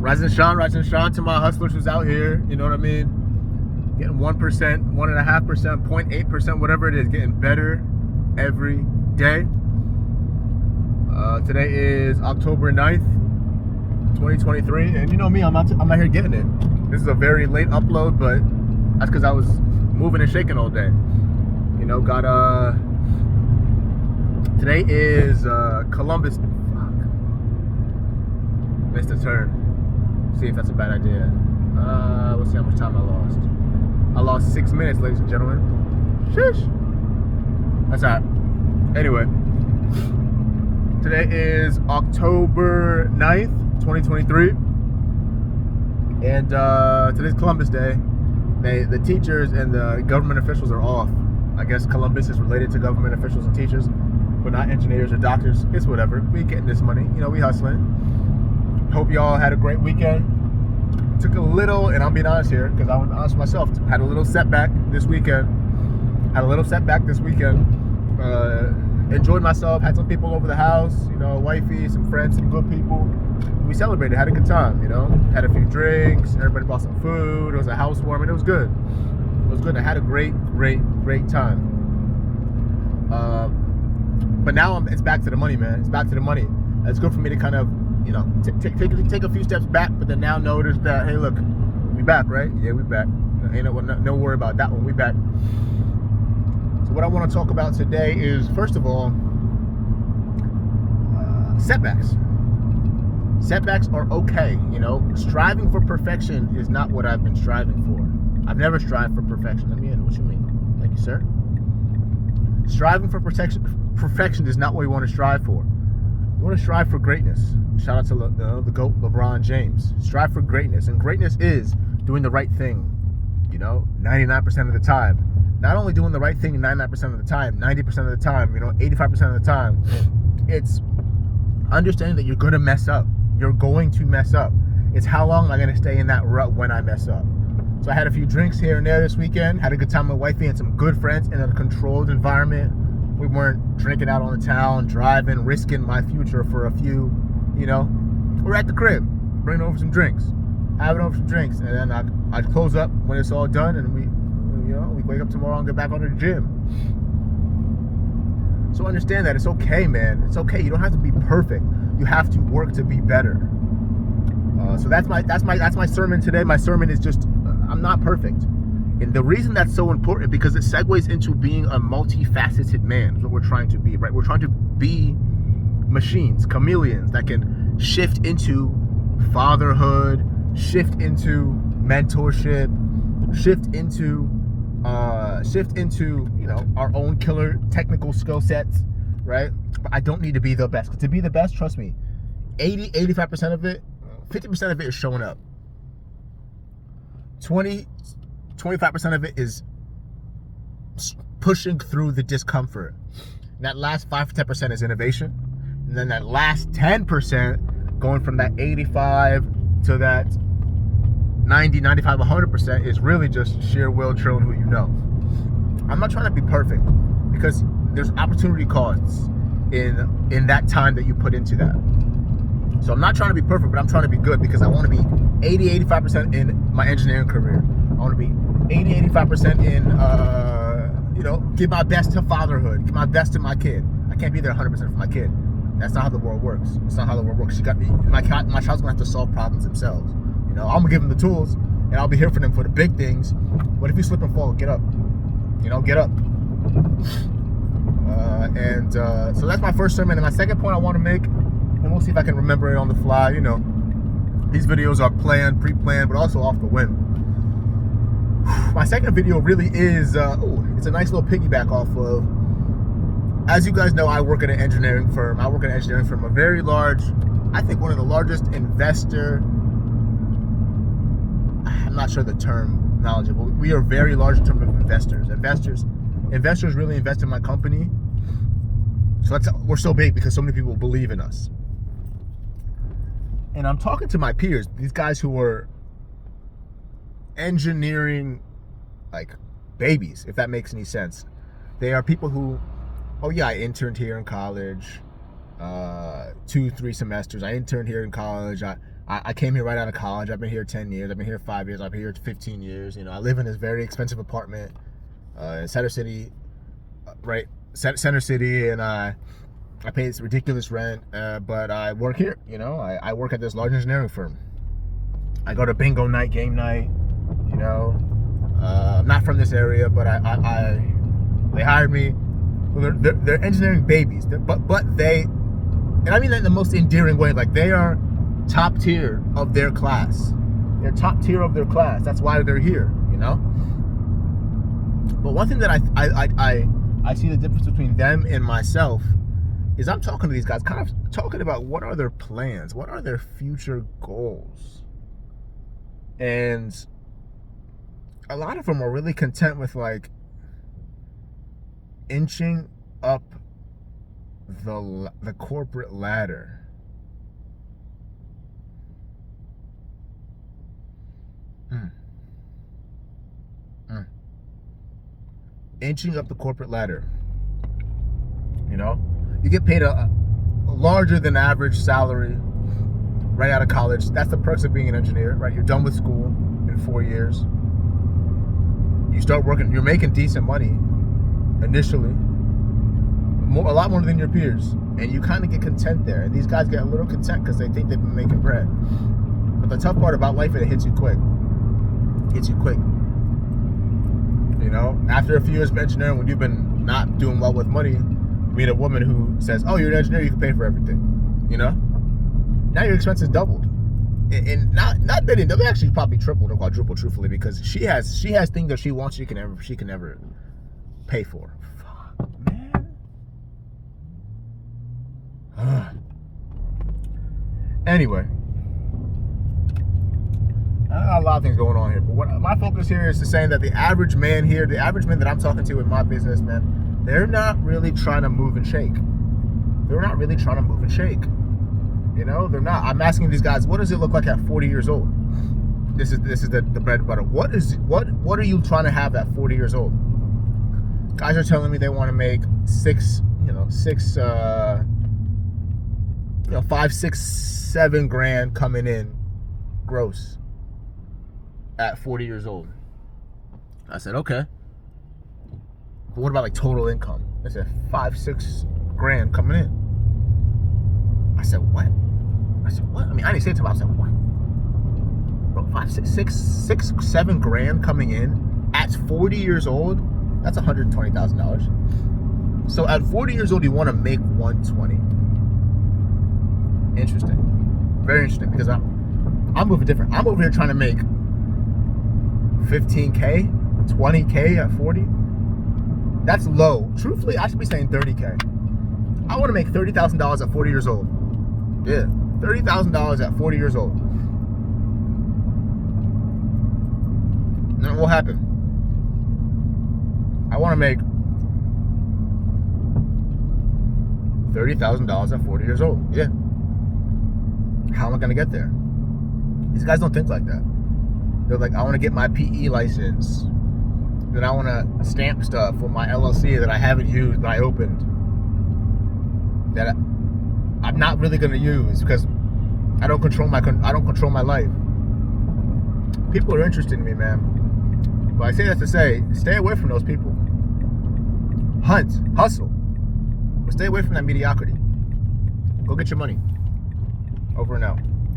Rising Sean to my hustlers who's out here, you know what I mean? Getting 1%, 1.5%, 0.8%, whatever it is, getting better every day. Today is October 9th, 2023, and you know me, I'm out here getting it. This is a very late upload, but that's because I was moving and shaking all day. You know, today is Columbus. Fuck. Missed a turn. See if that's a bad idea. We'll see how much time I lost. I lost 6 minutes, ladies and gentlemen. Shush. That's all right. Anyway, today is October 9th, 2023. And today's Columbus Day. The teachers and the government officials are off. I guess Columbus is related to government officials and teachers, but not engineers or doctors. It's whatever. We getting this money. You know, we hustling. Hope y'all had a great weekend. Took a little, and I'm being honest here, because I'm honest with myself, had a little setback this weekend. Enjoyed myself, had some people over the house, you know, wifey, some friends, some good people. We celebrated, had a good time, you know. Had a few drinks, everybody bought some food, it was a housewarming, it was good. It was good, I had a great time. But now it's back to the money, man. It's back to the money. It's good for me to kind of, you know, take a few steps back, but then now notice that, hey, look, we back, right? Yeah, we back. Ain't no worry about that one. We back. So what I want to talk about today is, first of all, setbacks. Setbacks are okay, you know. Striving for perfection is not what I've been striving for. I've never strived for perfection. Let me in. What you mean? Thank you, sir. Striving for perfection is not what we want to strive for. We want to strive for greatness. Shout out to the GOAT, LeBron James. Strive for greatness. And greatness is doing the right thing, you know, 99% of the time. Not only doing the right thing 99% of the time, 90% of the time, you know, 85% of the time. It's understanding that you're going to mess up. You're going to mess up. It's how long am I going to stay in that rut when I mess up? So I had a few drinks here and there this weekend. Had a good time with wifey and some good friends in a controlled environment. We weren't drinking out on the town, driving, risking my future for a few, you know. We're at the crib, bringing over some drinks, having over some drinks, and then I close up when it's all done, and we wake up tomorrow and get back on the gym. So understand that it's okay, man. It's okay. You don't have to be perfect. You have to work to be better. So that's my sermon today. My sermon is just, I'm not perfect. And the reason that's so important, because it segues into being a multifaceted man, is what we're trying to be, right? We're trying to be machines, chameleons that can shift into fatherhood, shift into mentorship, shift into you know, our own killer technical skill sets, right? But I don't need to be the best. To be the best, trust me, 85% of it, 50% of it is showing up. 25% of it is pushing through the discomfort. And that last 5 to 10% is innovation. And then that last 10%, going from that 85 to that 90, 95, 100% is really just sheer will, trailing who you know. I'm not trying to be perfect, because there's opportunity costs in that time that you put into that. So I'm not trying to be perfect, but I'm trying to be good, because I want to be 80-85% in my engineering career. I want to be 80-85% in, you know, give my best to fatherhood, give my best to my kid. I can't be there 100% for my kid. That's not how the world works. It's not how the world works. My child's gonna have to solve problems themselves. You know, I'm gonna give them the tools, and I'll be here for them for the big things. But if you slip and fall, get up. You know, get up. So that's my first sermon. And my second point I want to make, and we'll see if I can remember it on the fly. You know, these videos are planned, pre-planned, but also off the whim. My second video really is, it's a nice little piggyback off of, as you guys know, I work at an engineering firm. A very large, I think one of the largest investor, I'm not sure the term knowledgeable. We are very large in terms of investors. Investors really invest in my company. So we're so big because so many people believe in us. And I'm talking to my peers, these guys who are engineering like babies, if that makes any sense. They are people who, oh yeah, I interned here in college, 2-3 semesters. I interned here in college. I came here right out of college. I've been here 10 years. I've been here 5 years. I've been here 15 years. You know, I live in this very expensive apartment in Center City, right? Center City, and I pay this ridiculous rent, but I work here. You know, I work at this large engineering firm. I go to bingo night, game night. You know, I'm not from this area, but they hired me. They're engineering babies, but they, and I mean that in the most endearing way. Like, they are top tier of their class. They're top tier of their class. That's why they're here. You know. But one thing that I see the difference between them and myself is I'm talking to these guys, kind of talking about what are their plans, what are their future goals, and a lot of them are really content with like inching up the corporate ladder. Inching up the corporate ladder. You know, you get paid a larger than average salary right out of college. That's the perks of being an engineer, right? You're done with school in 4 years. You start working. You're making decent money initially, a lot more than your peers, and you kind of get content there. And these guys get a little content because they think they've been making bread. But the tough part about life is it hits you quick. Hits you quick. You know, after a few years of engineering, when you've been not doing well with money, you meet a woman who says, "Oh, you're an engineer, you can pay for everything." You know, now your expenses doubled, and not bidding. They'll actually probably tripled or quadrupled, truthfully, because she has things that she wants she can never pay for. Fuck, man. Anyway. A lot of things going on here, but what my focus here is to saying that the average man here, the average man that I'm talking to in my business, man, they're not really trying to move and shake. They're not really trying to move and shake. You know, they're not. I'm asking these guys, what does it look like at 40 years old? This is the bread and butter. What are you trying to have at 40 years old? Guys are telling me they want to make 5, 6, 7 grand coming in gross at 40 years old. I said, okay. But what about like total income? They said 5, 6 grand coming in. I said, what? I mean, I didn't say it to them. I said, what? Bro, 5, 6, 7 grand coming in at 40 years old? That's $120,000. So at 40 years old, you want to make 120. Interesting. Very interesting, because I'm moving different. I'm over here trying to make 15K, 20K at 40. That's low. Truthfully, I should be saying 30K. I want to make $30,000 at 40 years old. Yeah, $30,000 at 40 years old. And what will happen? I want to make $30,000 at 40 years old. Yeah. How am I going to get there? These guys don't think like that. They're like, I want to get my PE license. Then I want to stamp stuff with my LLC that I haven't used, but I opened. That I'm not really going to use because I don't control my life. People are interested in me, man. But I say that to say, stay away from those people. Hunt, hustle. But stay away from that mediocrity. Go get your money. Over and out.